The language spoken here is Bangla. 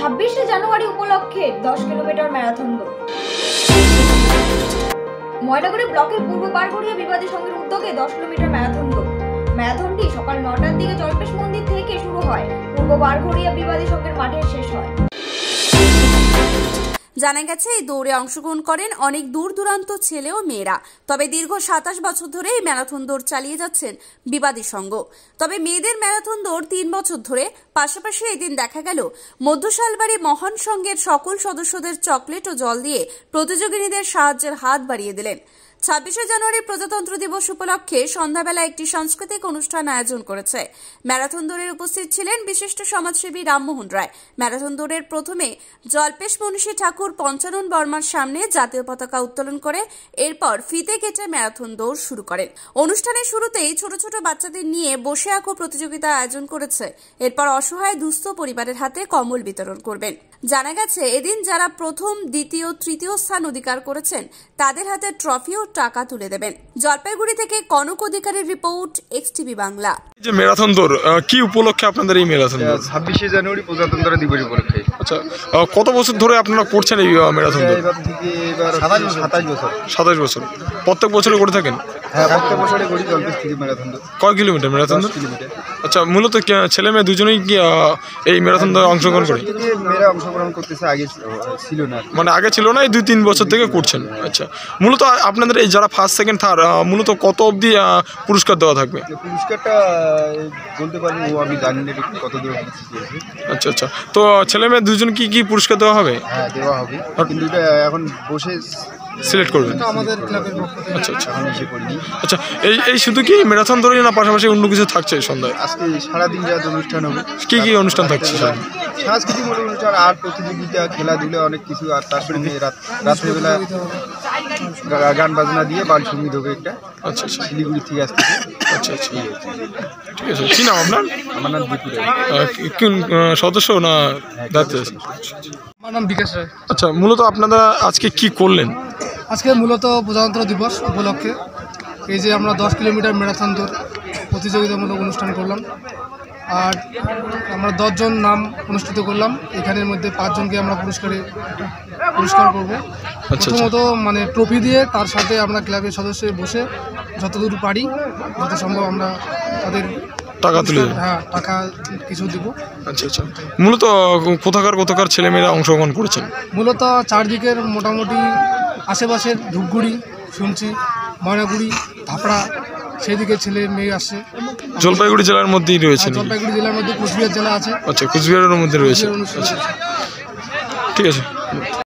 26শে জানুয়ারি উপলক্ষে 10 কিলোমিটার ম্যারাথন দৌড়। ময়নাগুড়ি ব্লকের পূর্ব বারঘড়িয়া বিবাদী সংঘের উদ্যোগে 10 কিলোমিটার ম্যারাথন দৌড়। ম্যারাথনটি সকাল 9টার দিকে জল্পেশ মন্দির থেকে শুরু হয়, পূর্ব বারঘড়িয়া বিবাদী সংঘের মাঠে শেষ হয়। জানা গেছে, এই দৌড়ে অংশগ্রহণ করেন অনেক দূর দূরান্ত ছেলে ও মেয়েরা। তবে দীর্ঘ 27 বছর ধরে এই ম্যারাথন দৌড় চালিয়ে যাচ্ছেন বিবাদী সংঘ। তবে মেয়েদের ম্যারাথন দৌড় 3 বছর ধরে। পাশাপাশি এদিন দেখা গেল মধ্যশালবাড়ি মহান সংঘের সকল সদস্যদের চকলেট ও জল দিয়ে প্রতিযোগিনীদের সাহায্যের হাত বাড়িয়ে দিলেন। 26শে জানুয়ারি প্রজাতন্ত্র দিবস উপলক্ষে সন্ধ্যাবেলা একটি সাংস্কৃতিক অনুষ্ঠান আয়োজন করেছে। ম্যারাথন দৌড়ের উপস্থিত ছিলেন বিশিষ্ট সমাজসেবী রামমোহন রায়। ম্যারাথন দৌড়ের প্রথমে জল্পেশ মনীষী ঠাকুর পঞ্চানন বর্মার সামনে জাতীয় পতাকা উত্তোলন করে এরপর ফিতে কেটে ম্যারাথন দৌড় শুরু করেন। অনুষ্ঠানের শুরুতেই ছোট ছোট বাচ্চাদের নিয়ে বসে আঁকো প্রতিযোগিতা আয়োজন করেছে। এরপর অসহায় দুস্থ পরিবারের হাতে কম্বল বিতরণ করবেন। জানা গেছে, এদিন যারা প্রথম, দ্বিতীয়, তৃতীয় স্থান অধিকার করেছেন তাদের হাতে ট্রফি ও টাকা তুলে দেবেন। জলপাইগুড়ি থেকে কনক অধিকারীর রিপোর্ট, এক্সটিভি বাংলা। যে ম্যারাথন দৌড় কি উপলক্ষে আপনাদের এই ম্যারাথন দৌড়? 26শে জানুয়ারি প্রজাতন্ত্র দিবস উপলক্ষে। আচ্ছা, কত বছর ধরে আপনারা করছেন এই ম্যারাথন দৌড়? এবার থেকে 27 বছর। 27 বছর। প্রত্যেক বছরে করে থাকেন? হ্যাঁ, প্রত্যেক বছরে করি জলপেশ থেকে ম্যারাথন দৌড়। কয় কিলোমিটার ম্যারাথন দৌড়? 10 কিলোমিটার। আচ্ছা, মূলত ছেলে মেয়ে দুজনেই কি এই ম্যারাথন দৌড়ে অংশগ্রহণ করে? মেয়েরা অংশগ্রহণ করতেছে, আগে ছিল না। মানে আগে ছিল না, এই 2-3 বছর থেকে করছেন। আচ্ছা, মূলত আপনাদের এই যারা ফার্স্ট, সেকেন্ড, থার্ড মূলত কত অবধি পুরস্কার দেওয়া থাকবে? পুরস্কারটা বলতে পারবো, আমি জানি না কত দূর দিয়েছে। আচ্ছা আচ্ছা, তো ছেলে মেয়ে দুজন কি পুরস্কার দেওয়া হবে? হ্যাঁ, দেওয়া হবে, কিন্তু এটা এখন বসে সিলেক্ট করবেন? আমাদের ক্লাবের পক্ষ থেকে। আচ্ছা আচ্ছা, এখন এসে করিনি। আচ্ছা, এই শুধু কি ম্যারাথন দৌড়ই না, পাশাপাশি অন্য কিছু থাকছে সন্ধ্যায়? আজকে সারাদিন রাত অনুষ্ঠান হবে। কি অনুষ্ঠান থাকছে? সাংস্কৃতিক অনুষ্ঠান আর প্রতিযোগিতা, খেলাধুলা, অনেক কিছু। আর তার সঙ্গে রাত্রেবেলা গান বাজনা দিয়ে বাল সঙ্গীত হবে একটা। আচ্ছা আচ্ছা, শিলিগুড়ি থেকে আসতেছে। আচ্ছা আচ্ছা, ঠিক আছে। কি নাম আপনার? আমার নাম দীপু রায়। কোন সদস্য না দায়িত্ব? আমার নাম বিকাশ রায়। আচ্ছা, মূলত আপনারা আজকে কি করলেন? আজকে মূলত প্রজাতন্ত্র দিবস উপলক্ষে এই যে আমরা 10 কিলোমিটার ম্যারাথন দৌড় প্রতিযোগিতামূলক অনুষ্ঠান করলাম। আর আমরা 10 জন নাম অনুষ্ঠিত করলাম। এখানের মধ্যে 5 জনকে আমরা পুরস্কার করব। প্রথমত মানে ট্রফি দিয়ে, তার সাথে আমরা ক্লাবের সদস্য বসে যতদূর পারি, যত সম্ভব আমরা তাদের টাকা তুলে দেব। হ্যাঁ, টাকা কিছু দেব। আচ্ছা আচ্ছা, মূলত কোথাকার ছেলেমেয়েরা অংশগ্রহণ করেছেন? মূলত চারদিকের মোটামুটি আশেপাশের ধূপগুড়ি শুনছি, ময়নাগুড়ি, ধাপড়া, সেদিকে ছেলে মেয়ে আসছে। জলপাইগুড়ি জেলার মধ্যেই রয়েছে? জলপাইগুড়ি জেলার মধ্যে কুচবিহার জেলা আছে। আচ্ছা, কুচবিহারের মধ্যে রয়েছে। আচ্ছা, ঠিক আছে।